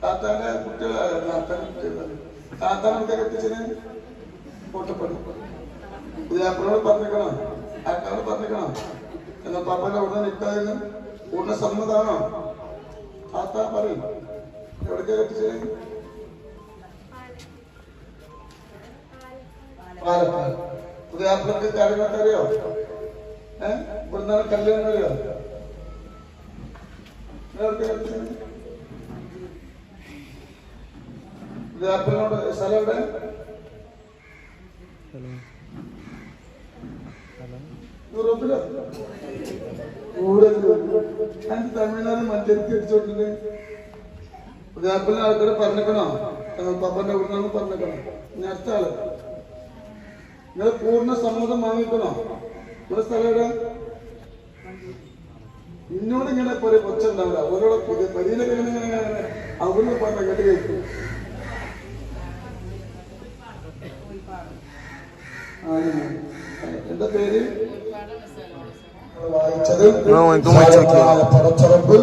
താത്താന്റെ കുട്ടികളാണ് താത്താനൊക്കെ കെട്ടിച്ചതിന് കൂട്ടപ്പെടും. പുതിയാപ്പിളോട് പറഞ്ഞിരിക്കണം, ആൾക്കാരോട് പറഞ്ഞിരിക്കണം. എന്നാൽ പാപ്പന്റെ ഉടനെ നിൽക്കാതിന് പൂർണ്ണ സമ്മതാണോ? താത്ത പറയും എവിടേക്കാ കെട്ടിച്ചത്? പാലക്കാട്. പുതിയാപ്പിളക്ക് കാര്യങ്ങളൊക്കെ അറിയോ? ഇവിടുന്നാണ് കല്യാണം അറിയോ? പുതിയാപ്പിളിനോട് സ്ഥലം എവിടെ? യൂറോപ്പിലോ? തമിഴ്നാട് മഞ്ചേരിക്ക് അടിച്ചോട്ടില്ലേ? പുതിയാപ്പിളിന് ആൾക്കാർ പറഞ്ഞിക്കണോ? പപ്പന്റെ ഇവിടുന്നാണ് പറഞ്ഞിക്കണം. ഇനി അടുത്ത ആള് നിങ്ങൾ പൂർണ്ണ സമ്മതം വാങ്ങിക്കണോ? ഇവിടെ സ്ഥലം എവിടെ? ഇന്നോട് ഇങ്ങനെ പോലെ കൊച്ചുണ്ടാവില്ല. അവരോട് പുതിയ പരിയിലൊക്കെ അവിടുന്ന് പറഞ്ഞ കേട്ട് കേൾക്കും. എന്താ പേര്? വായിച്ചത് പടച്ചുറപ്പ്.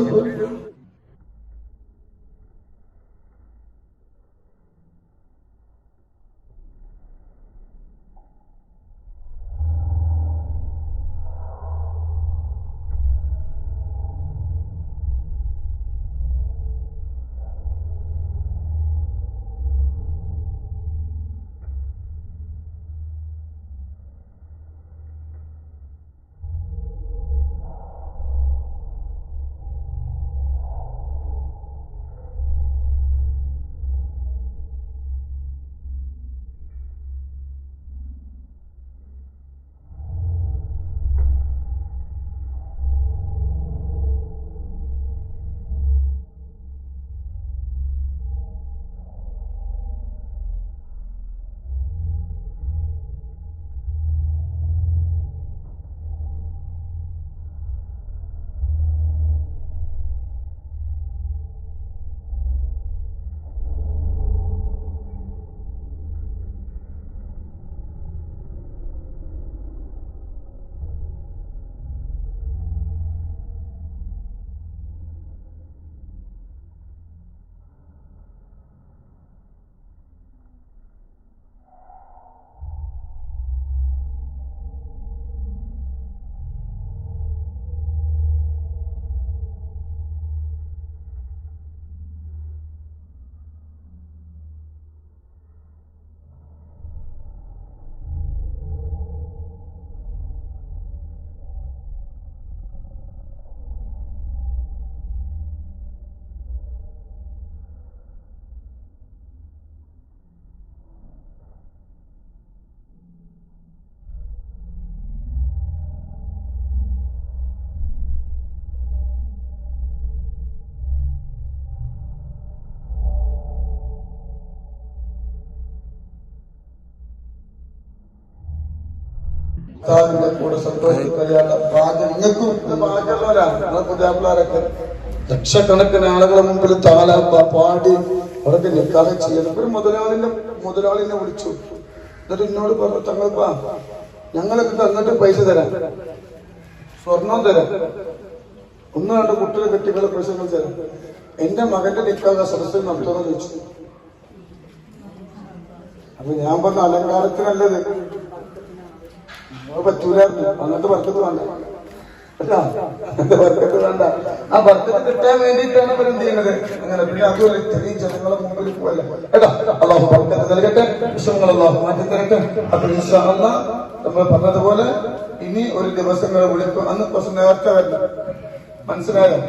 കൂടെ സന്തോഷിക്കാനുള്ള ഭാഗ്യം നിങ്ങൾക്കും ഭാഗ്യമുള്ളവരാണ്. പുതിയാപ്പിളാരൊക്കെ ലക്ഷക്കണക്കിന് ആളുകളെ മുമ്പിൽ താല പാടി അവരൊക്കെ നിൽക്കാതെ ചെയ്യുന്നത്. ഒരു മുതലാളിനെ വിളിച്ചു. എന്നിട്ട് എന്നോട് പറഞ്ഞു, തങ്ങൾപ്പാ ഞങ്ങളൊക്കെ തന്നിട്ട് പൈസ തരാം, സ്വർണം തരാം, ഒന്ന് രണ്ട് കുട്ടികളെ കെട്ടികളെ പ്രശ്നങ്ങൾ തരാം, എന്റെ മകന്റെ നിൽക്കാതെ സദസ്സിൽ നടത്തുമെന്ന് ചോദിച്ചു. അപ്പൊ ഞാൻ പറഞ്ഞ അലങ്കാരത്തിനല്ലത്, പറ്റൂലായിരുന്നു. അങ്ങനത്തെ വർക്കത്ത് വേണ്ട, വർക്കത്ത് വേണ്ട. ആ വർക്കത്ത് കിട്ടാൻ വേണ്ടിയിട്ടാണ് അവർ എന്ത് ചെയ്യുന്നത് അങ്ങനെ. പിന്നെ അതുപോലെ ചെറിയ ജനങ്ങളെ മുമ്പിൽ പോയല്ല കേട്ടോ. അള്ളാഹു വർക്കത്ത് നൽകട്ടെ, വിഷമങ്ങൾ അള്ളാഹു മാറ്റി തരട്ടെ. അപ്പൊ ഇൻഷാ അല്ലാഹ് നമ്മൾ പറഞ്ഞതുപോലെ ഇനി ഒരു ദിവസങ്ങൾ വിളിക്കും. അന്ന് കുറച്ച് നേരത്തെ വരണം. മനസ്സിലായോ?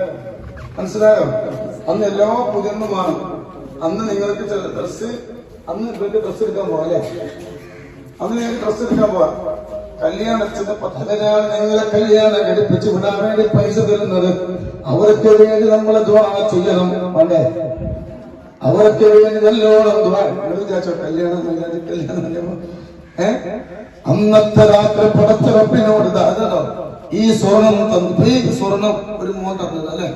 അന്ന് എല്ലാ പുതിയന്നുമാണ്. അന്ന് നിങ്ങൾക്ക് ചില ഡ്രസ്സ്, അന്ന് ഇവർക്ക് ഡ്രസ്സ് എടുക്കാൻ പോവാ അല്ലെ? അന്ന് നിങ്ങൾക്ക് ഡ്രസ്സ് എടുക്കാൻ പോവാ. കല്യാണത്തിന്റെ പദ്ധതിയാണ് നിങ്ങളെ കല്യാണം ഘടിപ്പിച്ച് വിടാൻ വേണ്ടി പൈസ തരുന്നത്. അവർക്ക് വേണ്ടി നമ്മളെ ദുആ ചെയ്യണം. വേണ്ടേ? അവർക്ക് വേണ്ടി നല്ലോണം ദുആ. വിചാരിച്ചോ കല്യാണം അന്നത്തെ രാത്രി പടച്ച റബ്ബിനോട് അതാണോ ഈ സ്വർണം തന്നു. ഈ സ്വർണം ഒരു മോൻ തന്നത് അല്ലെ?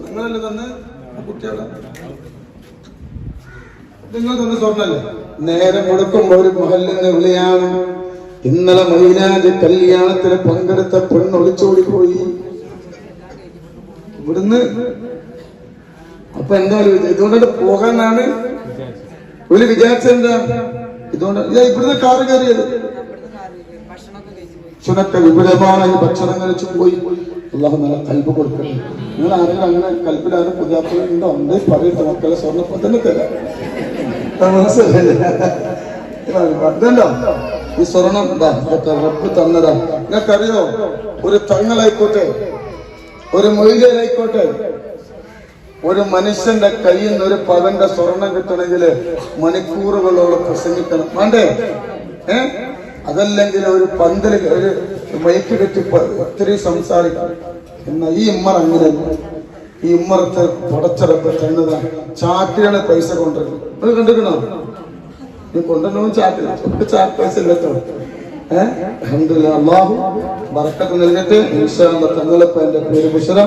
നിങ്ങളല്ലേ തന്നെ കുട്ടികളെ നിങ്ങൾ തന്നെ സ്വർണ്ണല്ലേ? നേരം കൊടുക്കുമ്പോ ഒരു മഹലിന്റെ വിളിയാണ്. ഇന്നലെ മൈലാഞ്ചി കല്യാണത്തിന് പങ്കെടുത്ത പെണ്ണ് ഒളിച്ചോടി പോയി. ഇവിടുന്ന് അപ്പൊ എന്തായാലും ഇതുകൊണ്ടിട്ട് പോകാനാണ് ഒരു വിചാരിച്ചെന്താ, ഇതുകൊണ്ട് ഇവിടുന്ന് കാറ് കയറിയത് ഭക്ഷണമൊക്കെ വിപുലമായ ഭക്ഷണം കഴിച്ചു പോയി. അള്ളാഹു നല്ല കൽബ് കൊടുക്കണം. നിങ്ങൾ ആരെങ്കിലും അങ്ങനെ കൽപ്പിടാനും പുതിയാപ്പുണ്ടോ ഉണ്ട് പറയട്ടെ, മക്കളെ സ്വർണ്ണപ്പം തന്നെ തരാം. ഇതല്ലോ ഈ സ്വർണം റബ്ബ് തന്നതാ. നിങ്ങൾക്കറിയോ, ഒരു തങ്ങളായിക്കോട്ടെ, ഒരു മൊയ്തേനായിക്കോട്ടെ, ഒരു മനുഷ്യന്റെ കയ്യിൽ നിന്ന് ഒരു പവന്റെ സ്വർണം കിട്ടണമെങ്കിൽ മണിക്കൂറുകളോളം പ്രസംഗിക്കണം, വേണ്ടേ? അതല്ലെങ്കിൽ ഒരു പന്തല് ഒരു മൈക്ക് കെട്ടി ഒത്തിരി സംസാരിക്കണം. എന്നാ ഈ ഇമ്മർ അങ്ങനെ, ഈ ഇമ്മറത്ത് പടച്ചറപ്പ് തന്നതാ. ചാക്കിലാണ് പൈസ കൊണ്ടുവരുന്നത്. അത് കണ്ടിരിക്കണോ? നീ കൊണ്ടുവരണം ചാക്കിൽ പൈസ ഇല്ലട്ടോ. അൽഹംദുലില്ലാഹ്, അല്ലാഹു ബറക്കത്ത് നൽകട്ടെ. ഇൻഷാ അല്ലാഹ് തങ്ങളിപ്പോ എന്റെ പേര് ബുഷറ.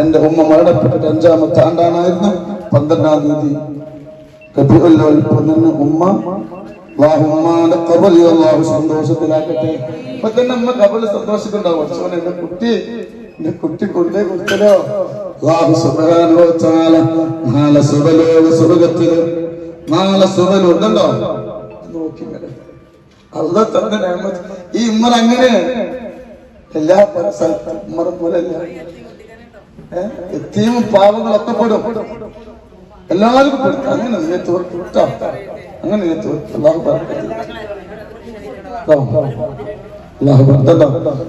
എന്റെ ഉമ്മ മരണപ്പെട്ടിട്ട് 5ാമത്തെ ആണ്ടാണായിരുന്നു. 12-ാം തീയതി റബീഉൽ അവ്വൽ ഉമ്മ ഉമ്മാന്റെ ഖബറിൽ അല്ലാഹു സന്തോഷത്തിലാക്കട്ടെ. ഇപ്പൊ തന്നെ ഉമ്മ ഖബറിൽ സന്തോഷിക്കുന്നുണ്ടാവും. പക്ഷേ എന്റെ കുട്ടി കൊണ്ടേ കൊടുത്തല്ലോ. അല്ലാഹു സുബ്ഹാനഹു വ തആല നാളെ സുബലോകത്തില് നാളെ സുബലുണ്ടോ നോക്കി അള്ളാഹ് തന്ന നിഅമത്ത്. ഈ ഉമ്മർ അങ്ങനെ എല്ലാ സ്ഥലത്തും ഉമ്മർ പോലെയല്ല. എത്തിയും പാവങ്ങളൊക്കെ പെടും, എല്ലാവർക്കും പെടും. അങ്ങനെ നേരത്തെ കിട്ടോ, അങ്ങനെ നേരത്തെ അല്ലാഹു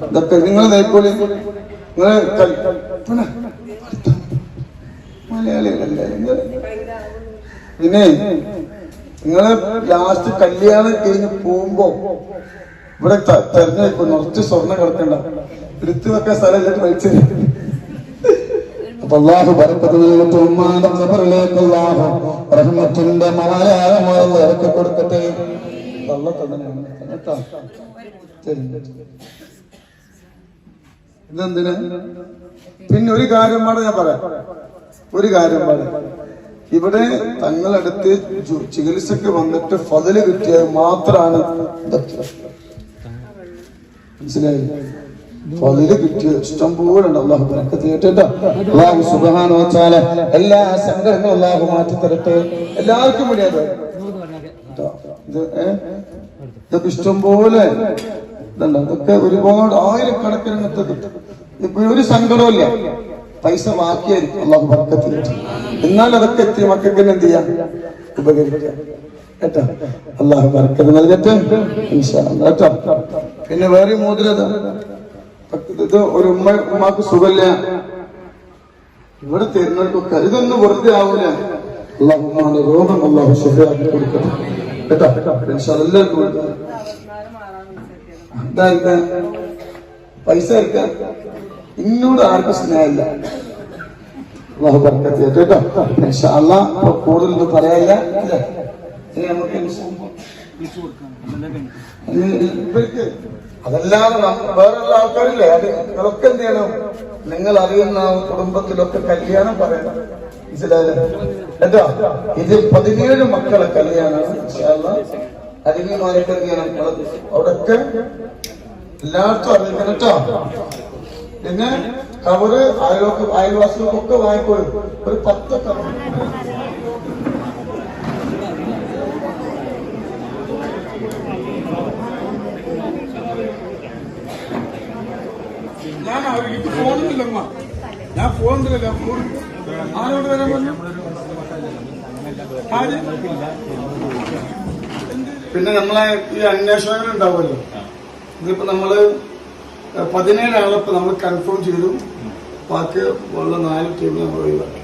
ഇതൊക്കെ നിങ്ങൾ നേക്കോളി. നിങ്ങൾ മലയാളികളല്ലേ? പിന്നെ നിങ്ങള് ലാസ്റ്റ് കല്യാണം കഴിഞ്ഞ് പോകുമ്പോ ഇവിടെ തെരഞ്ഞെടുക്കും, കുറച്ച് സ്വർണ്ണം കിടക്കണ്ട, എടുത്തു വെക്കാൻ സ്ഥലം വലിച്ചു. അപ്പൊ അല്ലാഹു ബറക്കത്ത് നൽകട്ടെ. ഉമ്മാന്റെ ഖബറിലേക്ക് അല്ലാഹു റഹ്മത്തിന്റെ മലയാളമായി ഇറക്കി കൊടുക്കട്ടെ. ഇതെന്തിനാ? പിന്നെ ഒരു കാര്യം പാടെ ഞാൻ പറയാം, ഒരു കാര്യം പാടെ. ഇവിടെ തങ്ങളടുത്ത് ചികിത്സക്ക് വന്നിട്ട് ഫضല് കിട്ടിയത് മാത്രമാണ് മനസ്സിലായി. ഫضല് കിട്ടിയ ഇഷ്ടം പോലെ ഉണ്ട്. അല്ലാഹു ബറക്കത്ത് ചെയ്യട്ടെ. അല്ലാഹു സുബ്ഹാനഹു വ തആല എല്ലാ സങ്കടങ്ങളും അല്ലാഹു മാറ്റി തരട്ടെ. എല്ലാവർക്കും വേണ്ടിയത് ഇതൊക്കെ ഇഷ്ടം പോലെ ഇതുണ്ട്. അതൊക്കെ ഒരുപാട് ആയിരക്കണക്കിന് ഇങ്ങനത്തെ കിട്ടും. ഇപ്പൊ ഒരു സങ്കടമില്ല, പൈസ ബാക്കിയായിരിക്കും. അല്ലാഹു ബറക്കത്ത് ചെയ്യട്ടെ. എന്നാൽ അതൊക്കെ എത്തി മക്കൾക്ക് എന്ത് ചെയ്യാം, ഉപകരിക്കാം കേട്ടോ. അല്ലാഹു ബറക്കത്ത് നൽകട്ടെ ഇൻഷാ അല്ലാഹ് കേട്ടോ. പിന്നെ വേറെ മോതിരത, ഇത് ഒരു ഉമ്മാക്ക് സുഖമില്ല, ഇവിടെ തരുന്നവർക്കൊക്കെ ഇതൊന്നും വെറുതെ ആവൂല. അല്ലാഹു ഉമ്മാന്റെ രോഗം അല്ലാഹു ശിഫയാക്കി കൊടുക്കട്ടെ കേട്ടോ. ഇൻഷാ അല്ലാഹ് എല്ലാവർക്കും ഇതായിരിക്കാം, പൈസ ആയിരിക്കാം. ഇന്നോട് ആർക്കും സ്നേഹമില്ല. അല്ലാഹു ബറക്കത്ത് ചെയ്യട്ടെ കേട്ടോ. ഇൻഷാ അല്ലാഹ് കൂടുതലൊന്നും പറയാനില്ല അല്ലേ? നമുക്ക് ഇവർക്ക് അതല്ലാതെ വേറെയുള്ള ആൾക്കാരില്ലേ, അത് നിങ്ങളൊക്കെ എന്ത് ചെയ്യണം, നിങ്ങൾ അറിയുന്ന കുടുംബത്തിലൊക്കെ കല്യാണം പറയണം, മനസ്സിലായില്ലേ കേട്ടോ. ഇത് 17 മക്കളെ കല്യാണമാണ്. ഇൻഷാ അല്ലാഹ് അടിമമാരൊക്കെ എന്ത് ചെയ്യണം, അവിടൊക്കെ എല്ലാവർക്കും അറിയിക്കണം കേട്ടോ. പിന്നെ കവറ് അയൽവാസികൾക്കൊക്കെ വാങ്ങിക്കോളും. ഒരു 10 കവർ ഞാൻ ഫോണില്ല. ആരോട് വരാൻ പറഞ്ഞു? പിന്നെ നമ്മളെ ഈ അന്വേഷണങ്ങൾ ഉണ്ടാവുമല്ലോ. ഇതിപ്പോ നമ്മള് 17 ആളെപ്പോ നമ്മൾ കൺഫേം ചെയ്തു. ബാക്കി ഉള്ള 4 ടീം നമ്മൾ ഒഴിവാക്കി.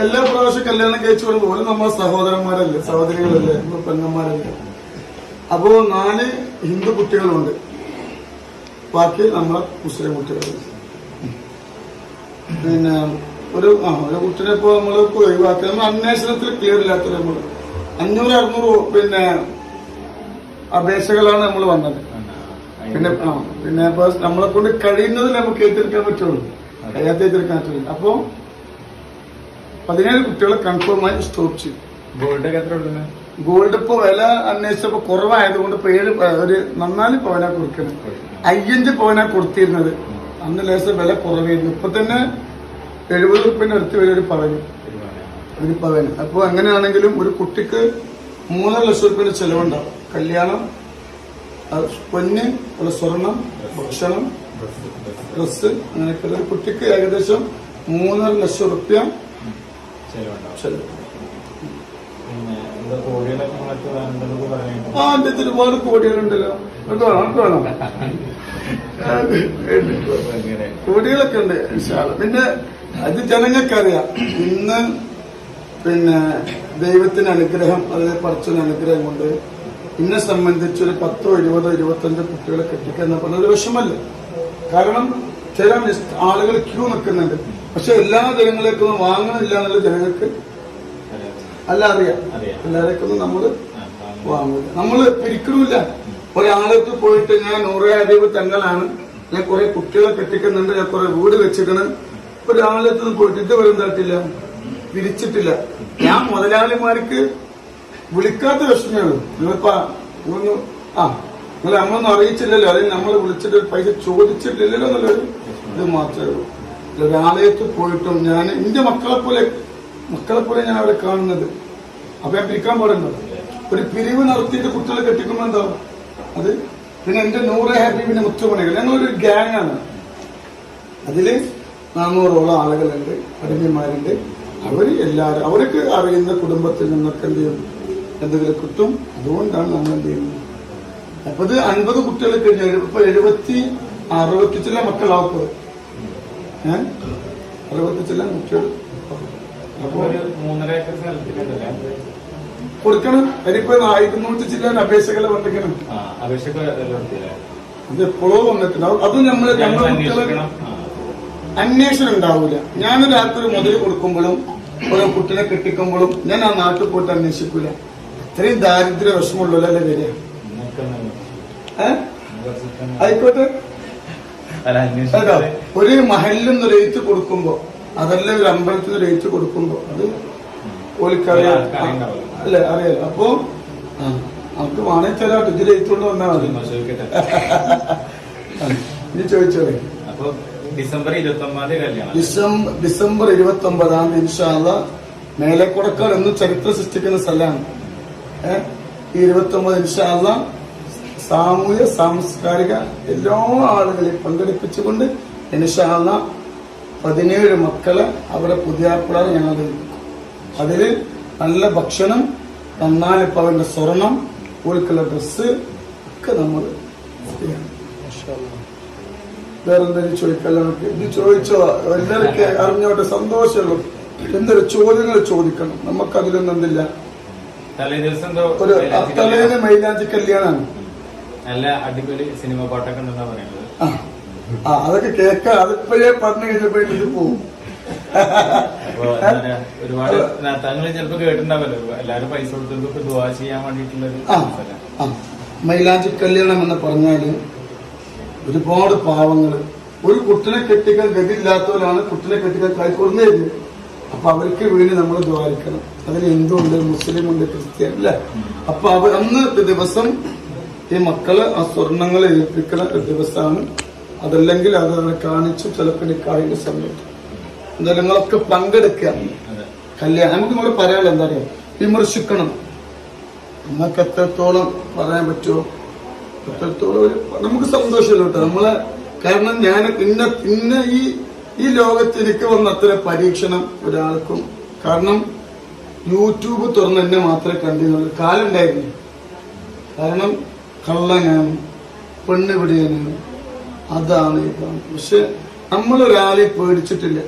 എല്ലാ പ്രാവശ്യം കല്യാണം കഴിച്ചു വരുമ്പോൾ പോലും നമ്മളെ സഹോദരന്മാരല്ലേ, സഹോദരികളല്ലേ, പെങ്ങന്മാരല്ലേ. അപ്പോ 4 ഹിന്ദു കുട്ടികളുണ്ട്, ബാക്കി നമ്മളെ മുസ്ലിം കുട്ടികളുണ്ട്. പിന്നെ ഒരു കുട്ടിനെ ഇപ്പോ നമ്മൾ ഒഴിവാക്കി. നമ്മൾ അന്വേഷണത്തിൽ ക്ലിയർ ഇല്ലാത്തത് നമ്മൾ 500-600 പിന്നെ അപേക്ഷകളാണ് നമ്മൾ വന്നത്. പിന്നെ ഇപ്പൊ നമ്മളെ കൊണ്ട് കഴിയുന്നതിൽ നമുക്ക് ഏറ്റെടുക്കാൻ പറ്റുള്ളൂ, കഴിയാത്ത ഏറ്റെടുക്കാൻ പറ്റുള്ളൂ. അപ്പോ 17 കുട്ടികളെ കൺഫേമായി സ്റ്റോപ്പ് ചെയ്തു. ഗോൾഡ് ഇപ്പൊ വില അന്വേഷിച്ചപ്പോ കുറവായതുകൊണ്ട് ഇപ്പൊ 7 ഒരു 4 പവനാ കൊടുക്കുന്നത്. 5 പവനാ കൊടുത്തിരുന്നത്. അന്ന് ലേശം വില കുറവായിരുന്നു. ഇപ്പൊ തന്നെ 70 റുപ്യന്റെ അടുത്ത് വരെ ഒരു പവന്. അപ്പൊ അങ്ങനെയാണെങ്കിലും ഒരു കുട്ടിക്ക് 3.5 ലക്ഷം റുപ്യന്റെ ചെലവുണ്ടാവും. കല്യാണം, പൊന്ന്, സ്വർണം, ഭക്ഷണം, ഡ്രസ്, അങ്ങനെയൊക്കെ ഒരു കുട്ടിക്ക് ഏകദേശം 3.5 ലക്ഷം റുപ്യ ചെലവ്. ആ എന്റെ ഒരുപാട് കോടികളുണ്ടല്ലോ. കോടികളൊക്കെ ഉണ്ട്. പിന്നെ അത് ജനങ്ങൾക്കറിയാം. ഇന്ന് പിന്നെ ദൈവത്തിന്റെ അനുഗ്രഹം, അതായത് പടച്ചോന്റെ അനുഗ്രഹം കൊണ്ട് എന്നെ സംബന്ധിച്ചൊരു 10, 20, 25 കുട്ടികളെ കെട്ടിക്കുക എന്ന് പറഞ്ഞൊരു വിഷമല്ല. കാരണം ചില ആളുകൾ ക്യൂ നിൽക്കുന്നുണ്ട്. പക്ഷെ എല്ലാ ജനങ്ങളേക്കൊന്നും വാങ്ങണില്ല എന്നുള്ള ജനങ്ങൾക്ക് അറിയാം. എല്ലാവരേക്കൊന്നും നമ്മള് വാങ്ങില്ല, നമ്മള് പിരിക്കണില്ല. ഒരാളേക്ക് പോയിട്ട് ഞാൻ നൂറെ അരീവ് തങ്ങളാണ്, ഞാൻ കുറെ കുട്ടികളെ കെട്ടിക്കുന്നുണ്ട്, ഞാൻ കുറെ വീട് വെച്ചിരിക്കണം, ഒരാളേക്ക് പോയിട്ട് ഇതുവരെ എന്തായിട്ടില്ല, പിരിച്ചിട്ടില്ല. ഞാൻ മുതലാളിമാർക്ക് വിളിക്കാത്ത വിഷമേ ഉള്ളൂ. നിങ്ങളിപ്പോ നിങ്ങൾ നമ്മളൊന്നും അറിയിച്ചില്ലല്ലോ, അല്ലെങ്കിൽ നമ്മൾ വിളിച്ചിട്ട് പൈസ ചോദിച്ചിട്ടില്ലല്ലോ എന്നുള്ളൊരു ഇത് മാത്രമേ ഉള്ളൂ. ഒരാളേക്ക് പോയിട്ടും ഞാൻ എന്റെ മക്കളെ പോലെ ഞാൻ അവിടെ കാണുന്നത്. അപ്പൊ ഞാൻ പിരിക്കാൻ പാടുണ്ടോ? ഒരു പിരിവ് നടത്തിയിട്ട് കുട്ടികളെ കെട്ടിക്കുമ്പോ എന്താ അത്? പിന്നെ എന്റെ 100 ഹാബീബിന്റെ മുത്തുമണികൾ, ഞങ്ങളൊരു ഗ്യാങ് ആണ്. അതില് 400ഓളം ആളുകളുണ്ട്, അടിമമാരുണ്ട്. എല്ലാവരും അവർക്ക് അറിയുന്ന കുടുംബത്തിൽ നിന്നൊക്കെ എന്ത് ചെയ്യും, എന്തെങ്കിലും കിട്ടും. അതുകൊണ്ടാണ് നമ്മൾ എന്ത് ചെയ്യുന്നത്. അപ്പൊ ഇത് 50 കുട്ടികൾ കഴിഞ്ഞാൽ ഇപ്പൊ 60 ചില മക്കളാവും. 60 ചില കുട്ടികൾ കൊടുക്കണം. അതിനിപ്പോ 200 ചില അപേക്ഷകളെ വന്നിരിക്കണം. അത് എപ്പോഴോ വന്നിട്ടുണ്ടാവും. അത് നമ്മളെ കുട്ടികളെ അന്വേഷണം ഉണ്ടാവൂല. ഞാൻ രാത്രി മുതൽ കൊടുക്കുമ്പോഴും ഓരോ കുട്ടിനെ കെട്ടിക്കുമ്പോഴും ഞാൻ ആ നാട്ടിൽ പോയിട്ട് അന്വേഷിക്കൂല. ഇത്രയും ദാരിദ്ര്യ വിഷമമുള്ളല്ലേ വരിക. ആയിക്കോട്ടെ. ഒരു മഹലിൽ നിന്ന് ഒരു എഴുത്ത് കൊടുക്കുമ്പോ, അതല്ല ഒരു അമ്പലത്തിൽ നിന്ന് ഒരു എഴുത്ത് കൊടുക്കുമ്പോ അത് ഓലിക്കറിയാം, അല്ലേ, അറിയാലോ. അപ്പൊ നമുക്ക് വേണമെങ്കിൽ ചില ഇതിൽ എഴുത്തുകൊണ്ട് വന്നാൽ മതി. ഇനി ചോദിച്ചോളേ. ഡിസംബർ 29 ഇൻഷാ അല്ലാഹ് മേലെക്കൊടക്കാട് എന്ന് ചരിത്രം സൃഷ്ടിക്കുന്ന സ്ഥലമാണ്. ഈ 29 ഇൻഷാ അല്ലാഹ് സാമൂഹ്യ സാംസ്കാരിക എല്ലാ ആളുകളെയും പങ്കെടുപ്പിച്ചുകൊണ്ട് ഇൻഷാ അല്ലാഹ് 17 മക്കളെ അവരെ പുതിയാപ്പിളാണ് ഞങ്ങൾ നൽകും. അതില് നല്ല ഭക്ഷണം, 4 പവന്റെ സ്വർണം, ഓൽക്കുള്ള ഡ്രസ് ഒക്കെ നമ്മൾ വേറെന്തെങ്കിലും ചോദിക്കല്ലോ. ഇത് ചോദിച്ചോ, എല്ലാവർക്കും അറിഞ്ഞോട്ടെ, സന്തോഷമുള്ളൂ. എന്തൊരു ചോദ്യങ്ങൾ ചോദിക്കണം. നമുക്കതിലൊന്നും എന്തില്ല. ഒരു തലേന്ന് മൈലാഞ്ചി കല്യാണമാണ്. നല്ല അടിപൊളി സിനിമ പാട്ടൊക്കെ ഉണ്ടെന്നാ പറയുന്നത്. അതൊക്കെ കേൾക്കാം. അതിപ്പോഴേ പറഞ്ഞു കഴിഞ്ഞപ്പോഴേക്ക് പോകും. ഒരുപാട് തങ്ങൾ ചിലപ്പോ കേട്ടിട്ടുണ്ടാവല്ലോ, എല്ലാരും പൈസ കൊടുത്തതൊക്കെ ദുആ ചെയ്യാൻ വേണ്ടിയിട്ടുള്ളൊരു മൈലാഞ്ചി കല്യാണം എന്ന് പറഞ്ഞാല് ഒരുപാട് പാവങ്ങള് ഒരു കുട്ടിനെ കെട്ടിക്കാൻ ഗതിയില്ലാത്തവരാണ് കുട്ടിനെ കെട്ടിക്കാൻ കൈക്കൊടുന്നത്. അപ്പൊ അവർക്ക് വേണ്ടി നമ്മൾ ദ്വാരിക്കണം. അതിൽ ഹിന്ദുണ്ട്, മുസ്ലിം ഉണ്ട്, ക്രിസ്ത്യൻ, അല്ലേ. അപ്പൊ അന്ന് ദിവസം ഈ മക്കള് ആ സ്വർണങ്ങളെ ഏൽപ്പിക്കുന്ന ഒരു ദിവസമാണ്. അതല്ലെങ്കിൽ അത് അവരെ കാണിച്ചു ചിലപ്പോൾ നിക്കാഹിന്റെ സമയത്ത് എന്തായാലും നിങ്ങളൊക്കെ പങ്കെടുക്കുക. കല്യാണം നമുക്ക് നമ്മൾ പറയാനുള്ള എന്താ പറയാ, വിമർശിക്കണം. നമുക്ക് എത്രത്തോളം പറയാൻ പറ്റുമോ അത്രത്തോളം നമുക്ക് സന്തോഷമല്ലോ കേട്ടോ നമ്മളെ. കാരണം ഞാൻ ഇന്ന ഈ ലോകത്ത് എനിക്ക് വന്ന അത്ര പരീക്ഷണം ഒരാൾക്കും. കാരണം യൂട്യൂബ് തുറന്ന് എന്നെ മാത്രമേ കണ്ടിരുന്നുള്ളൂ. കാലുണ്ടായിരുന്നു. കാരണം കള്ളനാണ്, പെണ്ണ് പിടിയാനാണ്, അതാണ് ഇതാണ്. പക്ഷെ നമ്മളൊരാളെ പേടിച്ചിട്ടില്ല.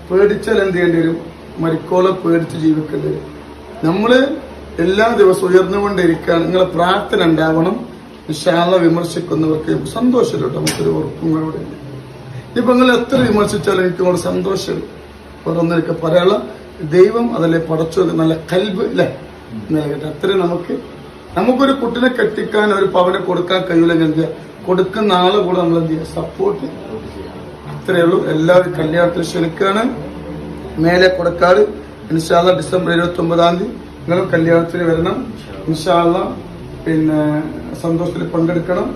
പേടിച്ചാൽ എന്ത് ചെയ്യേണ്ടി വരും, മരിക്കോളം പേടിച്ച് ജീവിക്കേണ്ടി വരും. നമ്മള് എല്ലാ ദിവസവും ഉയർന്നുകൊണ്ടിരിക്കുകയാണ്. നിങ്ങളെ പ്രാർത്ഥന ഉണ്ടാവണം. ഇൻഷാ അല്ലാഹ് വിമർശിക്കുന്നവർക്ക് സന്തോഷമില്ല. നമുക്കൊരു ഉറപ്പും കൂടെ ഉണ്ട്. ഇപ്പൊ നിങ്ങൾ എത്ര വിമർശിച്ചാലും എനിക്ക് കൂടെ സന്തോഷം. ഒന്നൊക്കെ പറയാനുള്ള ദൈവം അതല്ലേ പടച്ചു നല്ല കൽബ് അല്ലേ നൽകട്ടെ. അത്രയും നമുക്കൊരു കുട്ടിനെ കെട്ടിക്കാൻ ഒരു പവനെ കൊടുക്കാൻ കഴിയില്ലെങ്കിൽ എന്ത് ചെയ്യുക, കൊടുക്കുന്ന ആളെ കൂടെ നമ്മൾ എന്ത് ചെയ്യുക, സപ്പോർട്ട്. അത്രയേ ഉള്ളൂ. എല്ലാവരും കല്യാണത്തിന് ക്ഷണിക്കുകയാണ്. മേലെ കൊടുക്കാട് ഇൻഷാ അല്ലാഹ് ഡിസംബർ 29 നിങ്ങൾ കല്യാണത്തിന് വരണം. ഇൻഷാ അല്ലാഹ് പിന്നെ സന്തോഷത്തിൽ പങ്കെടുക്കണം.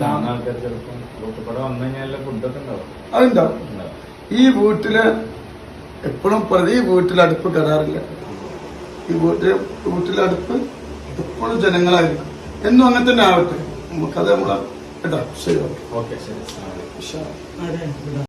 കാണുന്ന ആൾക്കാർ ചിലപ്പോൾ റോട്ടിൽക്കൂടെ വന്നു കഴിഞ്ഞാൽ ഫുഡൊക്കെ ഉണ്ടാവും. അതുണ്ടാവും. ഈ വീട്ടില് എപ്പോഴും ഈ വീട്ടിൽ അടുപ്പ് കയറാറില്ല. ഈ വീട്ടിലടുപ്പ് എപ്പോഴും ജനങ്ങളായിരിക്കും. എന്നും അങ്ങനെ തന്നെ ആവട്ടെ. നമുക്കത് നമ്മളെ കേട്ടോ. ശരി, ഓക്കെ, ശരി. ഓക്കെ.